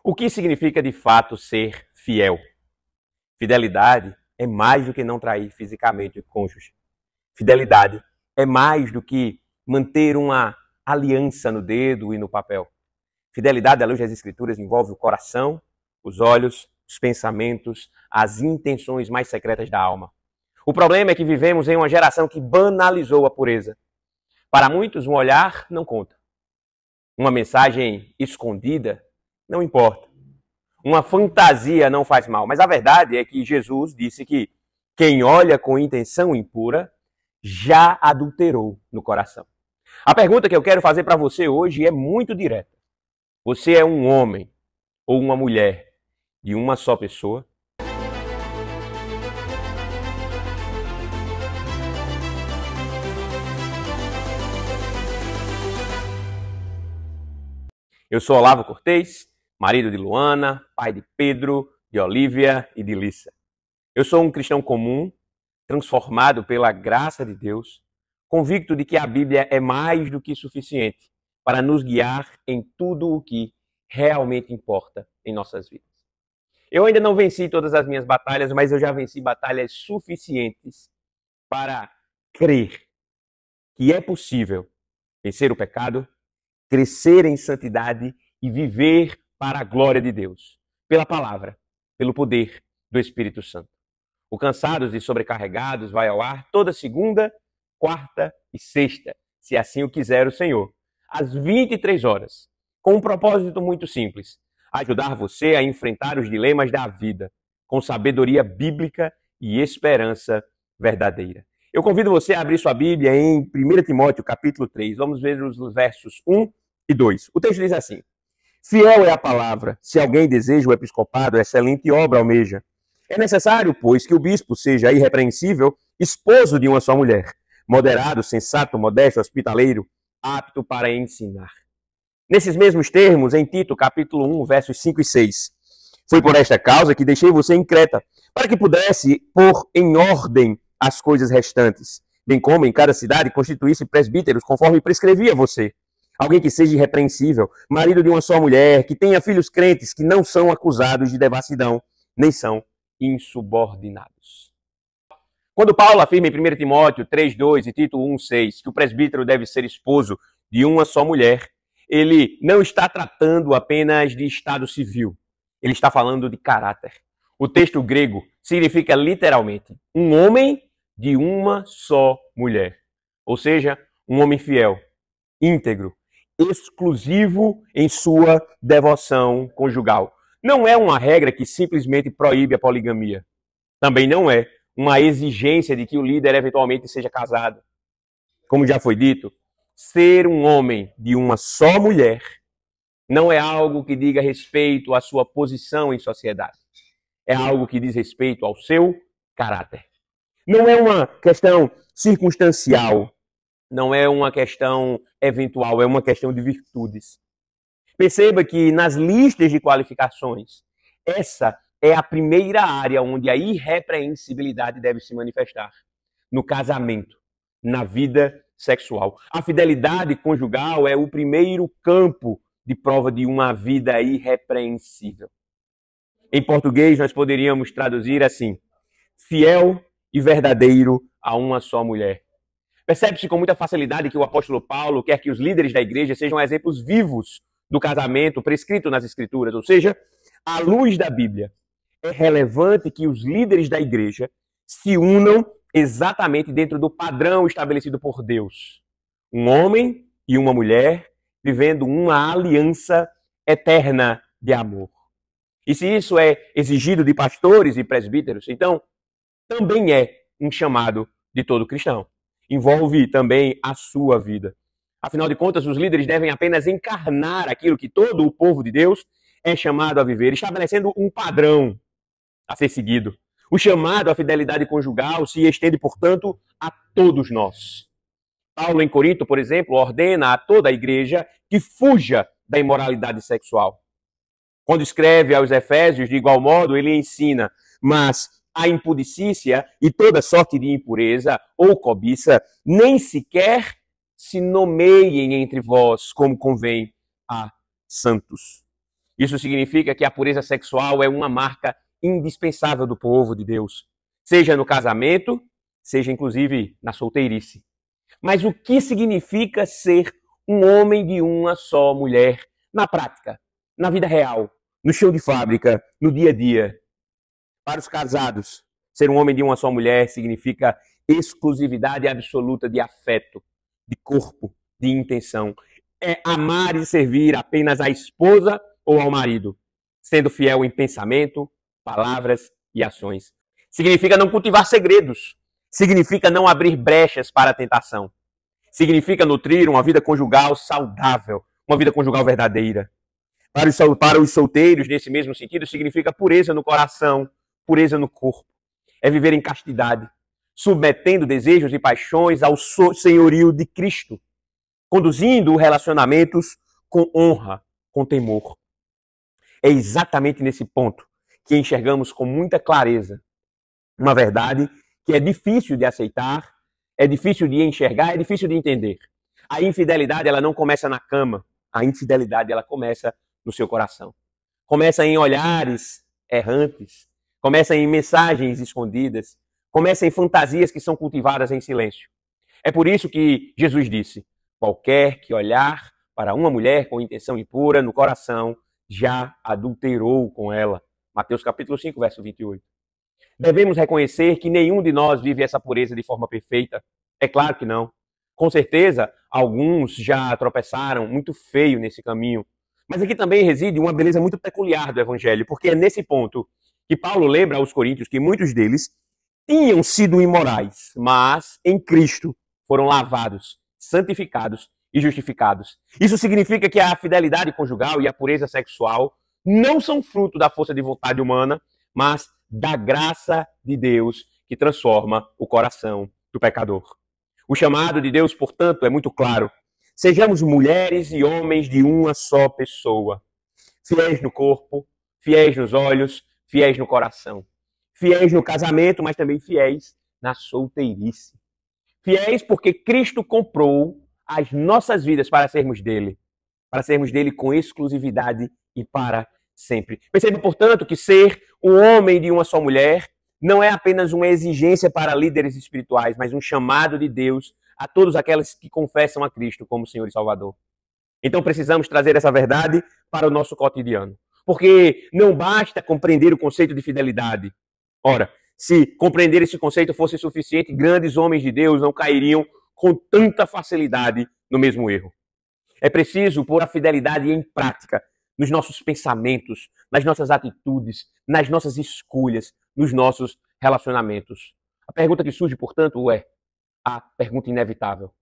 O que significa de fato ser fiel? Fidelidade é mais do que não trair fisicamente o cônjuge. Fidelidade é mais do que manter uma aliança no dedo e no papel. Fidelidade, à luz das Escrituras, envolve o coração, os olhos, os pensamentos, as intenções mais secretas da alma. O problema é que vivemos em uma geração que banalizou a pureza. Para muitos, um olhar não conta. Uma mensagem escondida não importa. Uma fantasia não faz mal. Mas a verdade é que Jesus disse que quem olha com intenção impura já adulterou no coração. A pergunta que eu quero fazer para você hoje é muito direta. Você é um homem ou uma mulher de uma só pessoa? Eu sou Olavo Cortez, marido de Luana, pai de Pedro, de Olívia e de Lissa. Eu sou um cristão comum, transformado pela graça de Deus, convicto de que a Bíblia é mais do que suficiente para nos guiar em tudo o que realmente importa em nossas vidas. Eu ainda não venci todas as minhas batalhas, mas eu já venci batalhas suficientes para crer que é possível vencer o pecado, crescer em santidade e viver para a glória de Deus, pela palavra, pelo poder do Espírito Santo. O Cansados e Sobrecarregados vai ao ar toda segunda, quarta e sexta, se assim o quiser o Senhor, às 23 horas, com um propósito muito simples: ajudar você a enfrentar os dilemas da vida, com sabedoria bíblica e esperança verdadeira. Eu convido você a abrir sua Bíblia em 1 Timóteo, capítulo 3. Vamos ver os versos 1 e 2. O texto diz assim: fiel é a palavra, se alguém deseja o episcopado, excelente obra almeja. É necessário, pois, que o bispo seja irrepreensível, esposo de uma só mulher, moderado, sensato, modesto, hospitaleiro, apto para ensinar. Nesses mesmos termos, em Tito, capítulo 1, versos 5 e 6. Foi por esta causa que deixei você em Creta, para que pudesse pôr em ordem as coisas restantes, bem como em cada cidade constituísse presbíteros, conforme prescrevia você. Alguém que seja irrepreensível, marido de uma só mulher, que tenha filhos crentes, que não são acusados de devassidão, nem são insubordinados. Quando Paulo afirma em 1 Timóteo 3,2 e Tito 1,6 que o presbítero deve ser esposo de uma só mulher, ele não está tratando apenas de estado civil. Ele está falando de caráter. O texto grego significa literalmente um homem de uma só mulher. Ou seja, um homem fiel, íntegro, exclusivo em sua devoção conjugal. Não é uma regra que simplesmente proíbe a poligamia. Também não é uma exigência de que o líder eventualmente seja casado. Como já foi dito, ser um homem de uma só mulher não é algo que diga respeito à sua posição em sociedade. É algo que diz respeito ao seu caráter. Não é uma questão circunstancial, não é uma questão eventual, é uma questão de virtudes. Perceba que nas listas de qualificações, essa é a primeira área onde a irrepreensibilidade deve se manifestar. No casamento, na vida sexual. A fidelidade conjugal é o primeiro campo de prova de uma vida irrepreensível. Em português, nós poderíamos traduzir assim: fiel e verdadeiro a uma só mulher. Percebe-se com muita facilidade que o apóstolo Paulo quer que os líderes da igreja sejam exemplos vivos do casamento prescrito nas Escrituras, ou seja, à luz da Bíblia. É relevante que os líderes da igreja se unam exatamente dentro do padrão estabelecido por Deus. Um homem e uma mulher vivendo uma aliança eterna de amor. E se isso é exigido de pastores e presbíteros, então também é um chamado de todo cristão. Envolve também a sua vida. Afinal de contas, os líderes devem apenas encarnar aquilo que todo o povo de Deus é chamado a viver, estabelecendo um padrão a ser seguido. O chamado à fidelidade conjugal se estende, portanto, a todos nós. Paulo, em Corinto, por exemplo, ordena a toda a igreja que fuja da imoralidade sexual. Quando escreve aos Efésios, de igual modo, ele ensina: mas a impudicícia e toda sorte de impureza ou cobiça nem sequer se nomeiem entre vós como convém a santos. Isso significa que a pureza sexual é uma marca indispensável do povo de Deus, seja no casamento, seja inclusive na solteirice. Mas o que significa ser um homem de uma só mulher na prática, na vida real, no chão de fábrica, no dia a dia? Para os casados, ser um homem de uma só mulher significa exclusividade absoluta de afeto, de corpo, de intenção. É amar e servir apenas à esposa ou ao marido, sendo fiel em pensamento, palavras e ações. Significa não cultivar segredos. Significa não abrir brechas para a tentação. Significa nutrir uma vida conjugal saudável, uma vida conjugal verdadeira. Para os solteiros, nesse mesmo sentido, significa pureza no coração, pureza no corpo. É viver em castidade, submetendo desejos e paixões ao senhorio de Cristo, conduzindo relacionamentos com honra, com temor. É exatamente nesse ponto que enxergamos com muita clareza uma verdade que é difícil de aceitar, é difícil de enxergar, é difícil de entender. A infidelidade, ela não começa na cama. A infidelidade, ela começa no seu coração. Começa em olhares errantes, começa em mensagens escondidas, começa em fantasias que são cultivadas em silêncio. É por isso que Jesus disse: qualquer que olhar para uma mulher com intenção impura no coração, já adulterou com ela. Mateus capítulo 5, verso 28. Devemos reconhecer que nenhum de nós vive essa pureza de forma perfeita. É claro que não. Com certeza, alguns já tropeçaram muito feio nesse caminho. Mas aqui também reside uma beleza muito peculiar do Evangelho, porque é nesse ponto que Paulo lembra aos coríntios que muitos deles tinham sido imorais, mas em Cristo foram lavados, santificados e justificados. Isso significa que a fidelidade conjugal e a pureza sexual não são fruto da força de vontade humana, mas da graça de Deus que transforma o coração do pecador. O chamado de Deus, portanto, é muito claro. Sejamos mulheres e homens de uma só pessoa, fiéis no corpo, fiéis nos olhos, fiéis no coração, fiéis no casamento, mas também fiéis na solteirice. Fiéis porque Cristo comprou as nossas vidas para sermos dele com exclusividade e para sempre. Perceba, portanto, que ser um homem de uma só mulher não é apenas uma exigência para líderes espirituais, mas um chamado de Deus a todos aqueles que confessam a Cristo como Senhor e Salvador. Então precisamos trazer essa verdade para o nosso cotidiano. Porque não basta compreender o conceito de fidelidade. Ora, se compreender esse conceito fosse suficiente, grandes homens de Deus não cairiam com tanta facilidade no mesmo erro. É preciso pôr a fidelidade em prática nos nossos pensamentos, nas nossas atitudes, nas nossas escolhas, nos nossos relacionamentos. A pergunta que surge, portanto, é a pergunta inevitável: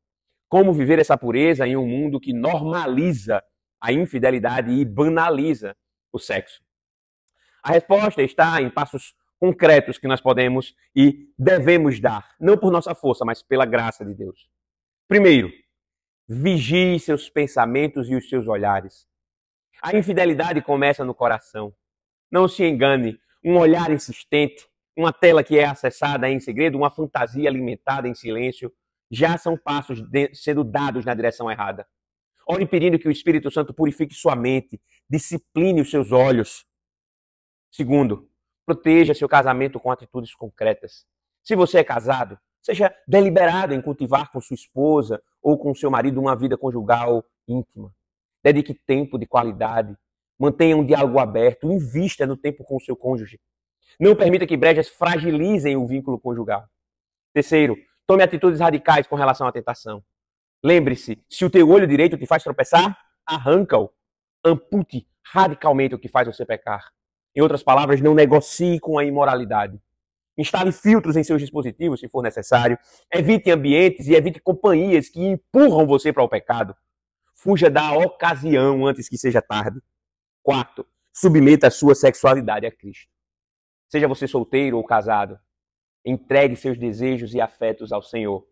como viver essa pureza em um mundo que normaliza a infidelidade e banaliza o sexo? A resposta está em passos concretos que nós podemos e devemos dar, não por nossa força, mas pela graça de Deus. Primeiro, vigie seus pensamentos e os seus olhares. A infidelidade começa no coração. Não se engane, um olhar insistente, uma tela que é acessada em segredo, uma fantasia alimentada em silêncio, já são passos sendo dados na direção errada. Ore pedindo que o Espírito Santo purifique sua mente, discipline os seus olhos. Segundo, proteja seu casamento com atitudes concretas. Se você é casado, seja deliberado em cultivar com sua esposa ou com seu marido uma vida conjugal íntima. Dedique tempo de qualidade, mantenha um diálogo aberto, invista no tempo com o seu cônjuge. Não permita que brechas fragilizem o vínculo conjugal. Terceiro, tome atitudes radicais com relação à tentação. Lembre-se, se o teu olho direito te faz tropeçar, arranca-o. Ampute radicalmente o que faz você pecar. Em outras palavras, não negocie com a imoralidade. Instale filtros em seus dispositivos, se for necessário. Evite ambientes e evite companhias que empurram você para o pecado. Fuja da ocasião antes que seja tarde. Quarto, submeta a sua sexualidade a Cristo. Seja você solteiro ou casado, entregue seus desejos e afetos ao Senhor.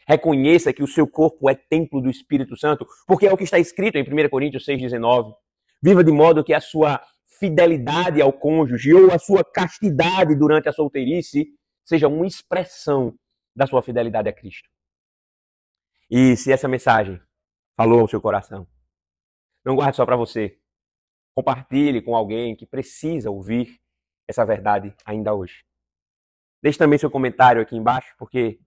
Reconheça que o seu corpo é templo do Espírito Santo, porque é o que está escrito em 1 Coríntios 6,19. Viva de modo que a sua fidelidade ao cônjuge ou a sua castidade durante a solteirice seja uma expressão da sua fidelidade a Cristo. E se essa mensagem falou ao seu coração, não guarde só para você. Compartilhe com alguém que precisa ouvir essa verdade ainda hoje. Deixe também seu comentário aqui embaixo, porque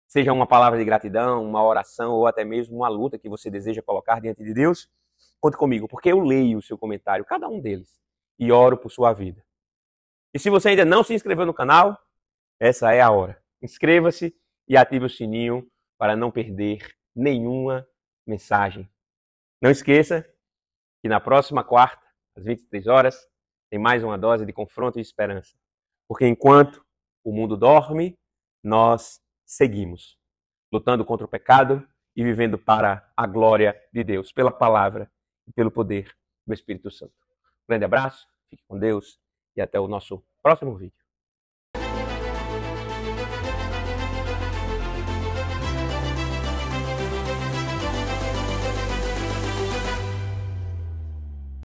seja uma palavra de gratidão, uma oração ou até mesmo uma luta que você deseja colocar diante de Deus, conte comigo, porque eu leio o seu comentário, cada um deles, e oro por sua vida. E se você ainda não se inscreveu no canal, essa é a hora. Inscreva-se e ative o sininho para não perder nenhuma mensagem. Não esqueça que na próxima quarta, às 23 horas, tem mais uma dose de confronto e esperança. Porque enquanto o mundo dorme, nós seguimos, lutando contra o pecado e vivendo para a glória de Deus, pela palavra e pelo poder do Espírito Santo. Um grande abraço, fique com Deus e até o nosso próximo vídeo.